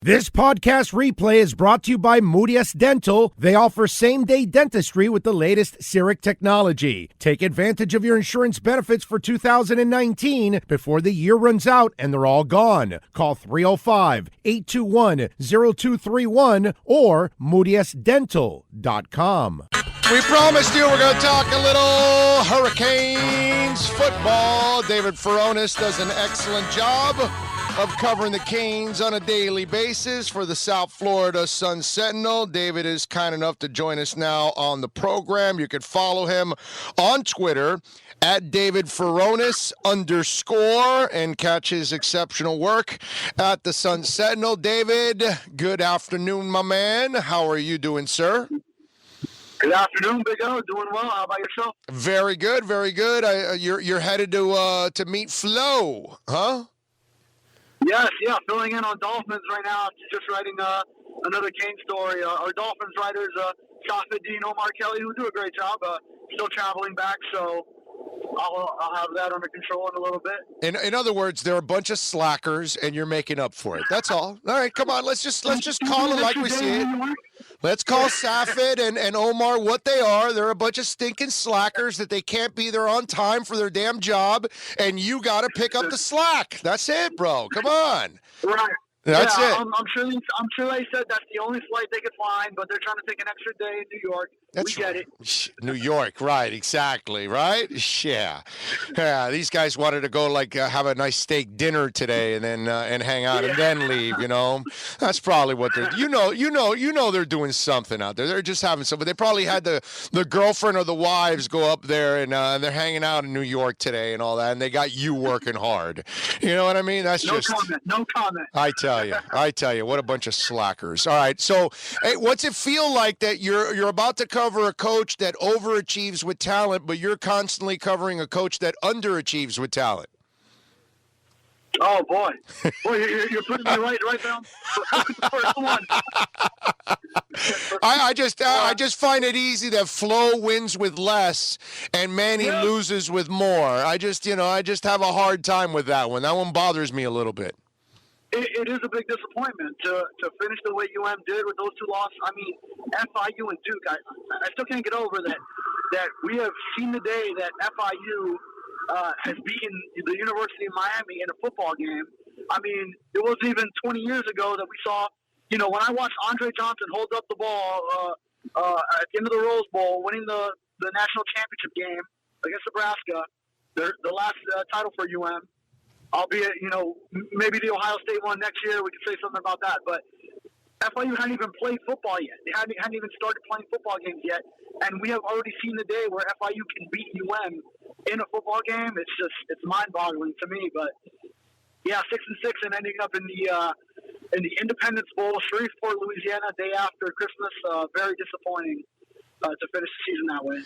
This podcast replay is brought to you by Moodius Dental. They offer same-day dentistry with the latest CERIC technology. Take advantage of your insurance benefits for 2019 before the year runs out and they're all gone. Call 305-821-0231 or moodiusdental.com. We promised you we're going to talk a little Hurricanes football. David Furones does an excellent job of covering the Canes on a daily basis for the South Florida Sun-Sentinel. David is kind enough to join us now on the program. You can follow him on Twitter at David Furones _ and catch his exceptional work at the Sun-Sentinel. David, good afternoon, my man. How are you doing, sir? Good afternoon, Big O. Doing well. How about yourself? Very good, very good. You're headed to meet Flo, huh? Yes, yeah. Filling in on Dolphins right now. Just writing another Kane story. Our Dolphins writers, Safed and Omar Kelly, who do a great job. Still traveling back, so I'll have that under control in a little bit. In other words, they're a bunch of slackers, and you're making up for it. That's all. All right, come on. Let's just call it like we see it. Let's call Safed and Omar what they are. They're a bunch of stinking slackers that they can't be there on time for their damn job, and you got to pick up the slack. That's it, bro. Come on. Right. That's it. I'm sure they said that's the only flight they could find, but they're trying to take an extra day in New York. We get it. New York, right, exactly, right? Yeah. These guys wanted to go have a nice steak dinner today and then and hang out and then leave, you know. That's probably what they're you know they're doing something out there. They're just having some, but they probably had the girlfriend or the wives go up there and they're hanging out in New York today and all that, and they got you working hard. You know what I mean? That's no comment. I tell you, what a bunch of slackers. All right, so hey, what's it feel like that you're about to cover a coach that overachieves with talent, but you're constantly covering a coach that underachieves with talent? Oh boy, you're putting me right down. The first one. I just find it easy that Flo wins with less and Manny loses with more. I just have a hard time with that one. That one bothers me a little bit. It is a big disappointment to finish the way UM did with those two losses. I mean, FIU and Duke, I still can't get over that we have seen the day that FIU has beaten the University of Miami in a football game. I mean, it wasn't even 20 years ago that we saw, when I watched Andre Johnson hold up the ball at the end of the Rose Bowl, winning the national championship game against Nebraska, the last title for UM. Albeit, maybe the Ohio State one next year, we could say something about that. But FIU hadn't even played football yet. They hadn't even started playing football games yet. And we have already seen the day where FIU can beat UM in a football game. It's mind-boggling to me. But, yeah, 6-6 and ending up in the Independence Bowl, Shreveport, Louisiana, day after Christmas. Very disappointing. To finish the season that way.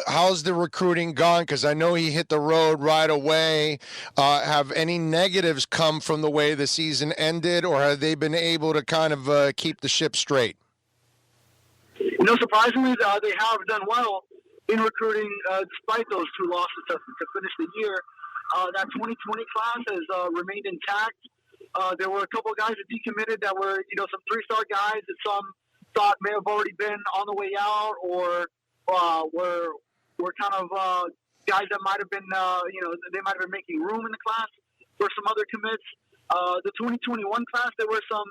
How's the recruiting gone? Because I know he hit the road right away. Have any negatives come from the way the season ended, or have they been able to kind of keep the ship straight? Surprisingly, they have done well in recruiting despite those two losses to finish the year. That 2020 class has remained intact. There were a couple of guys that decommitted that were, some three-star guys that some thought may have already been on the way out, or were kind of guys that might have been, they might have been making room in the class for some other commits. The 2021 class, there were some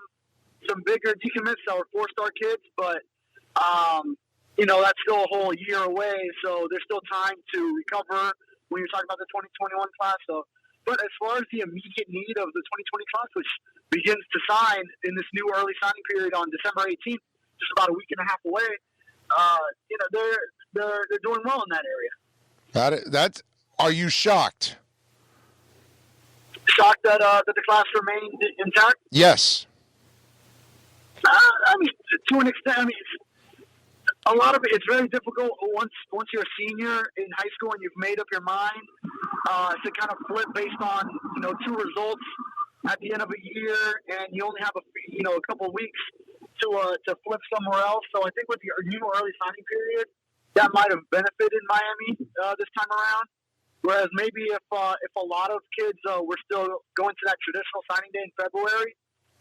bigger decommits that were four-star kids, but that's still a whole year away, so there's still time to recover when you're talking about the 2021 class. So, but as far as the immediate need of the 2020 class, which begins to sign in this new early signing period on December 18th. Just about a week and a half away, they're doing well in that area. Are you shocked? Shocked that the class remained intact? Yes. To an extent. A lot of it's very difficult once you're a senior in high school and you've made up your mind to kind of flip based on two results at the end of a year, and you only have a couple of weeks to flip somewhere else. So I think with the new early signing period, that might have benefited Miami this time around. Whereas maybe if a lot of kids were still going to that traditional signing day in February,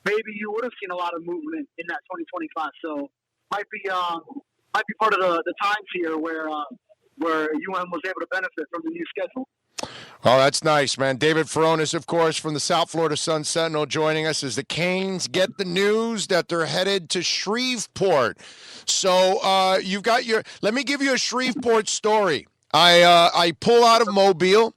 maybe you would have seen a lot of movement in that 2020 class. So might be part of the times here where UM was able to benefit from the new schedule. Oh, that's nice, man. David Furones, of course, from the South Florida Sun Sentinel, joining us as the Canes get the news that they're headed to Shreveport. So you've got your – let me give you a Shreveport story. I pull out of Mobile,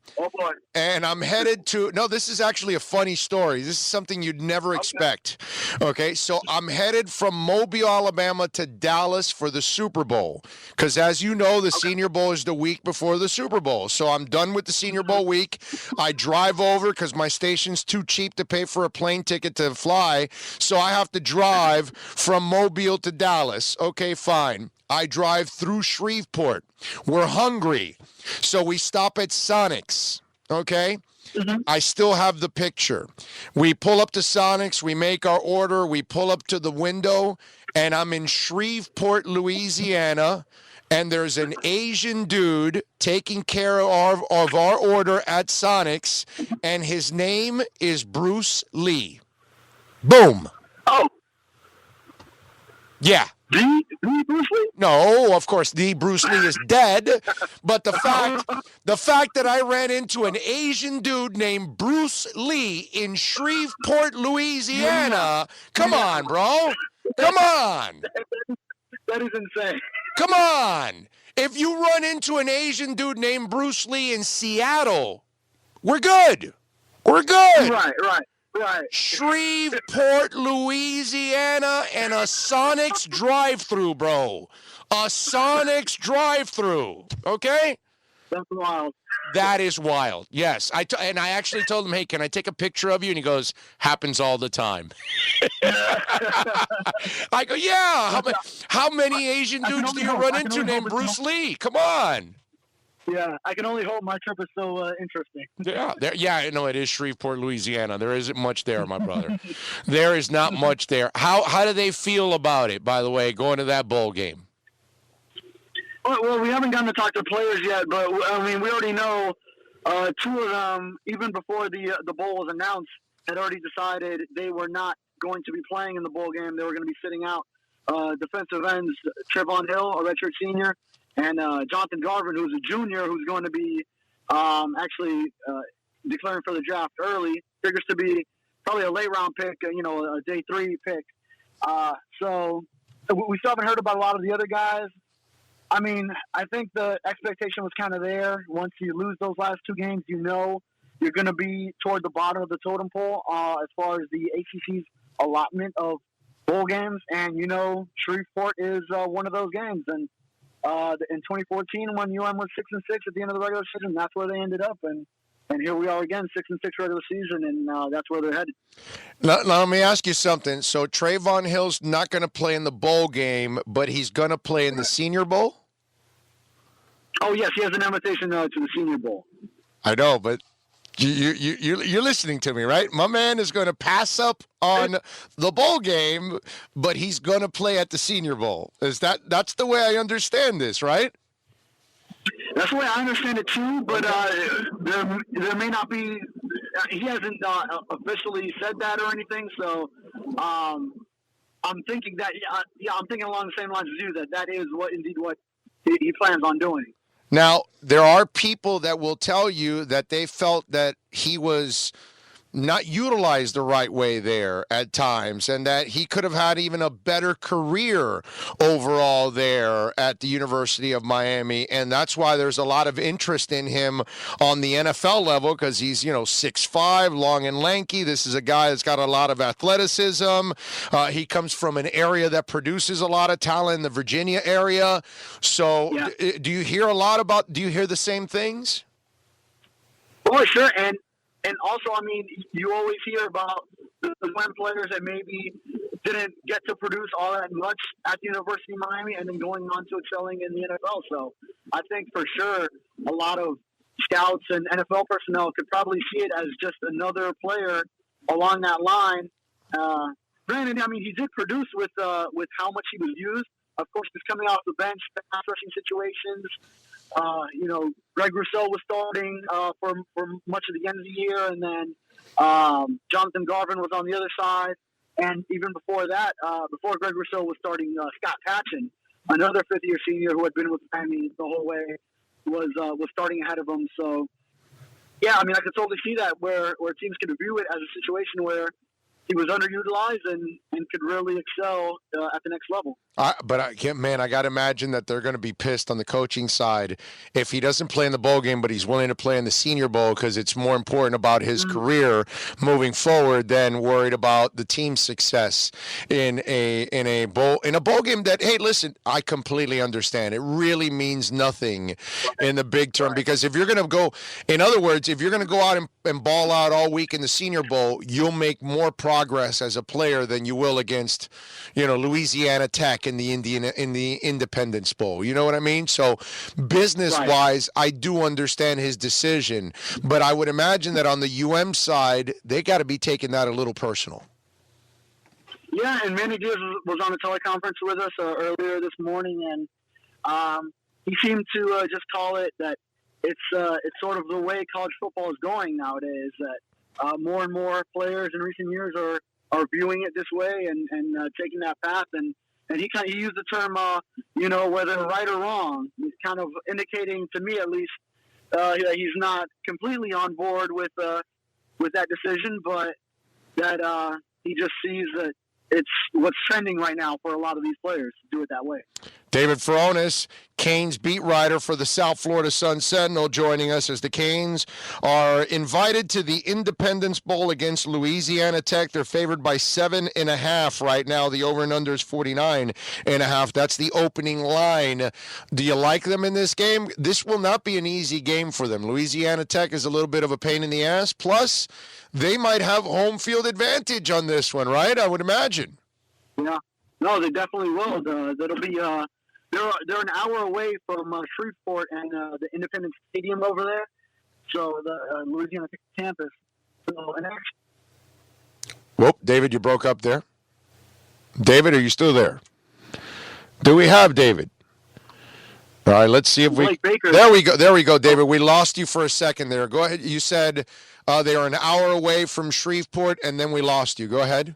and I'm headed to – no, this is actually a funny story. This is something you'd never expect. Okay, so I'm headed from Mobile, Alabama to Dallas for the Super Bowl because, as you know, the Senior Bowl is the week before the Super Bowl. So I'm done with the Senior Bowl week. I drive over because my station's too cheap to pay for a plane ticket to fly, so I have to drive from Mobile to Dallas. Okay, fine. I drive through Shreveport. We're hungry, so we stop at Sonic's, okay? Mm-hmm. I still have the picture. We pull up to Sonic's, we make our order, we pull up to the window, and I'm in Shreveport, Louisiana, and there's an Asian dude taking care of our order at Sonic's, and his name is Bruce Lee. Boom. Oh. Yeah. The Bruce Lee? No, of course, the Bruce Lee is dead. But the fact that I ran into an Asian dude named Bruce Lee in Shreveport, Louisiana, come on, bro. Come on. That is insane. Come on. If you run into an Asian dude named Bruce Lee in Seattle, we're good. We're good. Right. Shreveport, Louisiana, and a Sonic's drive-thru, bro. A Sonic's drive-thru, okay? That's wild. That is wild, yes. And I actually told him, hey, can I take a picture of you? And he goes, happens all the time. I go, yeah. How many Asian dudes do you run into named Bruce Lee? Come on. Yeah, I can only hope my trip is so interesting. Yeah, no, it is Shreveport, Louisiana. There isn't much there, my brother. There is not much there. How do they feel about it, by the way, going to that bowl game? Well, we haven't gotten to talk to players yet, but, I mean, we already know two of them, even before the bowl was announced, had already decided they were not going to be playing in the bowl game. They were going to be sitting out. Defensive ends Trevon Hill, a redshirt senior, and Jonathan Garvin, who's a junior, who's going to be actually declaring for the draft early, figures to be probably a late-round pick, a day 3 pick. So we still haven't heard about a lot of the other guys. I mean, I think the expectation was kind of there. Once you lose those last 2 games, you're going to be toward the bottom of the totem pole as far as the ACC's allotment of bowl games. And, Shreveport is one of those games. And in 2014, when UM was 6-6 at the end of the regular season, that's where they ended up, and here we are again, 6-6 regular season, and that's where they're headed. Now, let me ask you something. So Trevon Hill's not going to play in the bowl game, but he's going to play in the Senior Bowl? Oh yes, he has an invitation to the Senior Bowl. I know, but you're listening to me, right? My man is going to pass up on the bowl game, but he's going to play at the Senior Bowl. That's the way I understand this, right? That's the way I understand it too, but there may not be. He hasn't officially said that or anything, so I'm thinking that. I'm thinking along the same lines as you, that is what he plans on doing. Now, there are people that will tell you that they felt that he was not utilized the right way there at times, and that he could have had even a better career overall there at the University of Miami, and that's why there's a lot of interest in him on the NFL level, because he's 6'5", long and lanky. This is a guy that's got a lot of athleticism. He comes from an area that produces a lot of talent in the Virginia area. So yeah. Do you hear the same things? Oh, sure, and also, I mean, you always hear about the UM players that maybe didn't get to produce all that much at the University of Miami and then going on to excelling in the NFL. So I think for sure a lot of scouts and NFL personnel could probably see it as just another player along that line. Granted, I mean, he did produce with how much he was used. Of course, he's coming off the bench, pass rushing situations. Greg Rousseau was starting for much of the end of the year, and then Jonathan Garvin was on the other side. And even before that, before Greg Rousseau was starting, Scott Patchen, another fifth-year senior who had been with Miami the whole way, was starting ahead of him. So, yeah, I mean, I could totally see that where teams could view it as a situation where he was underutilized and could really excel at the next level. I got to imagine that they're going to be pissed on the coaching side if he doesn't play in the bowl game, but he's willing to play in the Senior Bowl because it's more important about his career moving forward than worried about the team's success in a bowl game. That, hey, listen, I completely understand. It really means nothing in the big term because if you're going to go, in other words, if you're going to go out and ball out all week in the Senior Bowl, you'll make more progress as a player than you will against, Louisiana Tech in the Independence Bowl. You know what I mean? So business-wise, I do understand his decision, but I would imagine that on the UM side, they got to be taking that a little personal. Yeah, and Manny Diaz was on a teleconference with us earlier this morning, and he seemed to just call it that it's sort of the way college football is going nowadays, that more and more players in recent years are viewing it this way and taking that path, and he used the term, whether right or wrong. He's kind of indicating, to me at least, that he's not completely on board with that decision, but that he just sees that it's what's trending right now for a lot of these players to do it that way. David Furones, Canes beat writer for the South Florida Sun-Sentinel, joining us as the Canes are invited to the Independence Bowl against Louisiana Tech. They're favored by 7.5 right now. The over and under is 49.5. That's the opening line. Do you like them in this game? This will not be an easy game for them. Louisiana Tech is a little bit of a pain in the ass. Plus, they might have home field advantage on this one, right? I would imagine. Yeah. No, they definitely will. That'll be they're an hour away from Shreveport and the Independence Stadium over there. So the Louisiana campus. So Whoop, David, you broke up there. David, are you still there? Do we have David? All right, let's see if we. There we go, David. We lost you for a second there. Go ahead. You said they are an hour away from Shreveport, and then we lost you. Go ahead.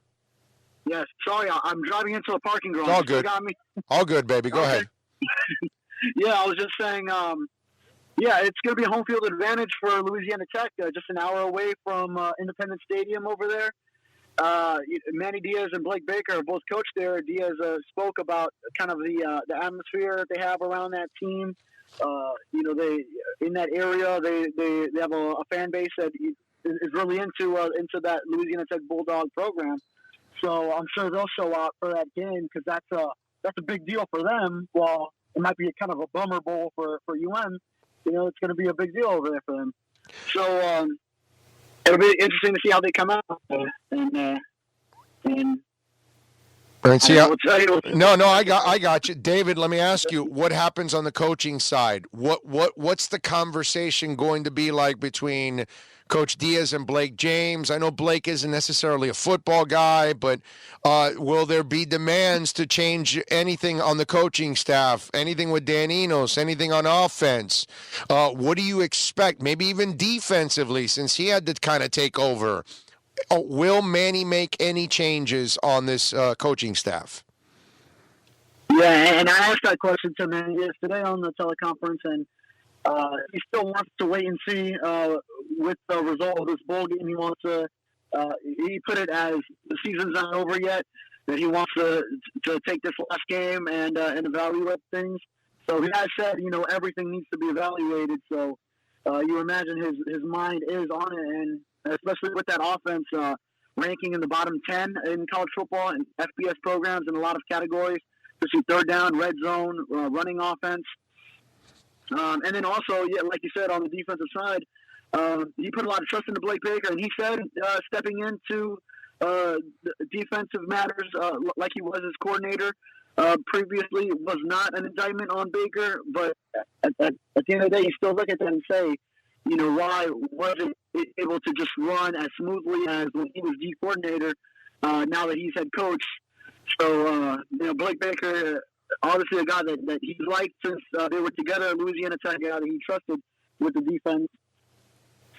Yes, sorry, I'm driving into a parking garage. All good. Got me? All good, baby. Go ahead. Yeah, I was just saying, it's going to be a home field advantage for Louisiana Tech, just an hour away from Independence Stadium over there. Manny Diaz and Blake Baker are both coached there. Diaz spoke about kind of the atmosphere that they have around that team. They in that area, they have a fan base that is really into that Louisiana Tech Bulldog program. So I'm sure they'll show up for that game because that's a big deal for them. While it might be a kind of a bummer bowl for UM, it's going to be a big deal over there for them. So it'll be interesting to see how they come out and see how. I got you, David. Let me ask you, what happens on the coaching side? What's the conversation going to be like between Coach Diaz and Blake James? I know Blake isn't necessarily a football guy, but will there be demands to change anything on the coaching staff? Anything with Dan Enos? Anything on offense? What do you expect? Maybe even defensively, since he had to kind of take over. Will Manny make any changes on this coaching staff? Yeah, and I asked that question to Manny yesterday on the teleconference, and he still wants to wait and see with the result of this bowl game. He wants to. He put it as the season's not over yet. That he wants to take this last game and evaluate things. So he has said, everything needs to be evaluated. So you imagine his mind is on it, and especially with that offense ranking in the bottom 10 in college football and FBS programs in a lot of categories, especially third down, red zone, running offense. And then also, like you said, on the defensive side, he put a lot of trust into Blake Baker, and he said stepping into defensive matters like he was as coordinator previously was not an indictment on Baker, but at the end of the day, you still look at that and say, why wasn't it able to just run as smoothly as when he was D coordinator now that he's head coach? So, Blake Baker, obviously a guy that he's liked since they were together at Louisiana Tech, a guy that he trusted with the defense.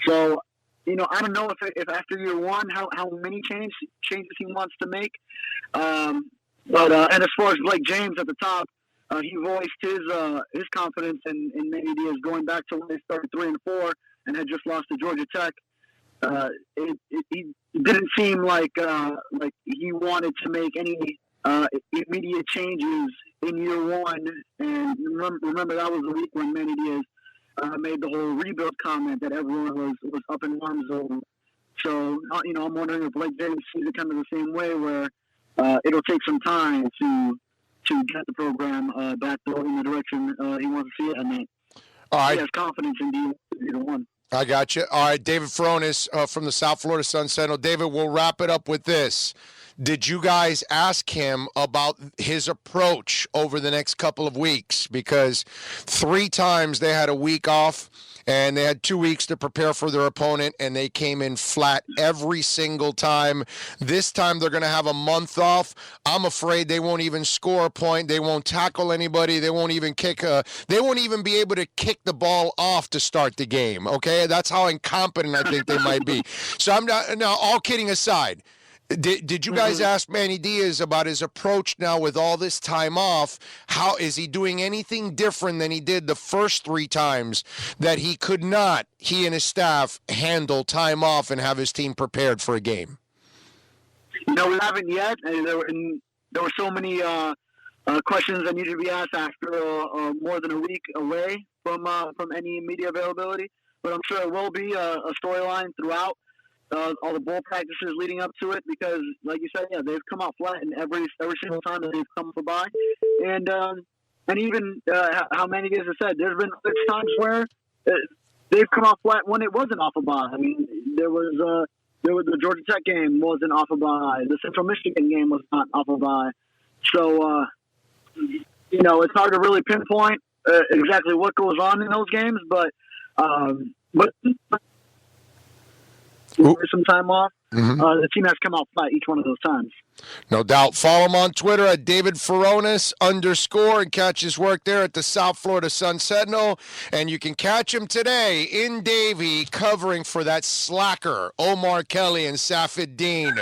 So, I don't know if after year one how many changes he wants to make. But and as far as Blake James at the top, he voiced his confidence in Manny Diaz going back to when they started 3-4 and had just lost to Georgia Tech. It didn't seem like he wanted to make any immediate changes in year one. And remember that was the week when Manny Diaz made the whole rebuild comment that everyone was up in arms over. So I'm wondering if Blake James sees it kind of the same way, where it'll take some time to get the program back in the direction he wants to see it. I mean, all right. He has confidence in either one. I got you. All right, David Furones from the South Florida Sun Sentinel. David, we'll wrap it up with this. Did you guys ask him about his approach over the next couple of weeks? Because 3 times they had a week off, and they had 2 weeks to prepare for their opponent, and they came in flat every single time. This time they're going to have a month off. I'm afraid they won't even score a point. They won't tackle anybody. They won't even they won't even be able to kick the ball off to start the game, okay? That's how incompetent I think they might be. So I'm not, now, all kidding aside, did you guys ask Manny Diaz about his approach now with all this time off? How is he doing anything different than he did the first 3 times that he could not, he and his staff, handle time off and have his team prepared for a game? No, we haven't yet. And there were so many questions that needed to be asked after more than a week away from any media availability. But I'm sure it will be a storyline throughout all the bowl practices leading up to it, because, like you said, they've come out flat in every single time that they've come by, and even how Manny Diaz has said, there's been times where they've come out flat when it wasn't off a bye. I mean, there was the Georgia Tech game wasn't off a bye, the Central Michigan game was not off a bye, so it's hard to really pinpoint exactly what goes on in those games, but some time off. The team has come out flat each one of those times. No doubt. Follow him on Twitter at David Furones _ and catch his work there at the South Florida Sun Sentinel. And you can catch him today in Davie covering for that slacker, Omar Kelly and Safid Dean.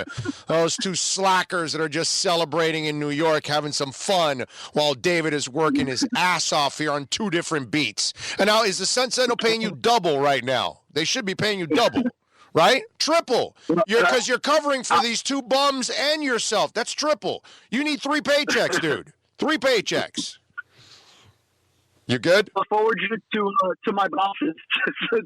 Those 2 slackers that are just celebrating in New York, having some fun while David is working his ass off here on 2 different beats. And now, is the Sun Sentinel paying you double right now? They should be paying you double. Right? Triple. Because you're covering for these 2 bums and yourself. That's triple. You need 3 paychecks, dude. 3 paychecks. You good? I'll forward you to my bosses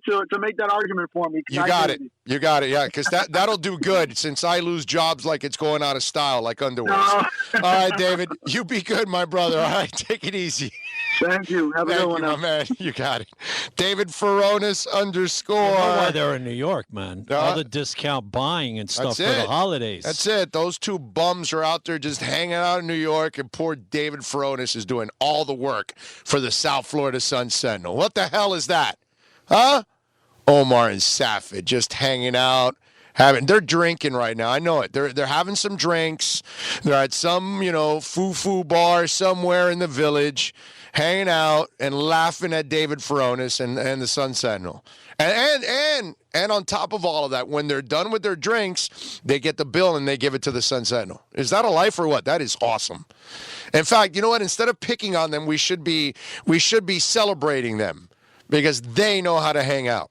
to make that argument for me. You got it. You got it, yeah, because that'll do good since I lose jobs like it's going out of style, like underwear. All right, David, you be good, my brother. All right, take it easy. Thank you. Have a good one, my man. You got it. David Furones _ You know why they're in New York, man. All the discount buying and stuff for the holidays. That's it. Those 2 bums are out there just hanging out in New York, and poor David Furones is doing all the work for the South Florida Sun Sentinel. What the hell is that? Huh? Omar and Safid just hanging out. They're drinking right now. I know it. They're having some drinks. They're at some, foo-foo bar somewhere in the village, hanging out and laughing at David Furones and the Sun Sentinel. And on top of all of that, when they're done with their drinks, they get the bill and they give it to the Sun Sentinel. Is that a life or what? That is awesome. In fact, you know what? Instead of picking on them, we should be celebrating them because they know how to hang out.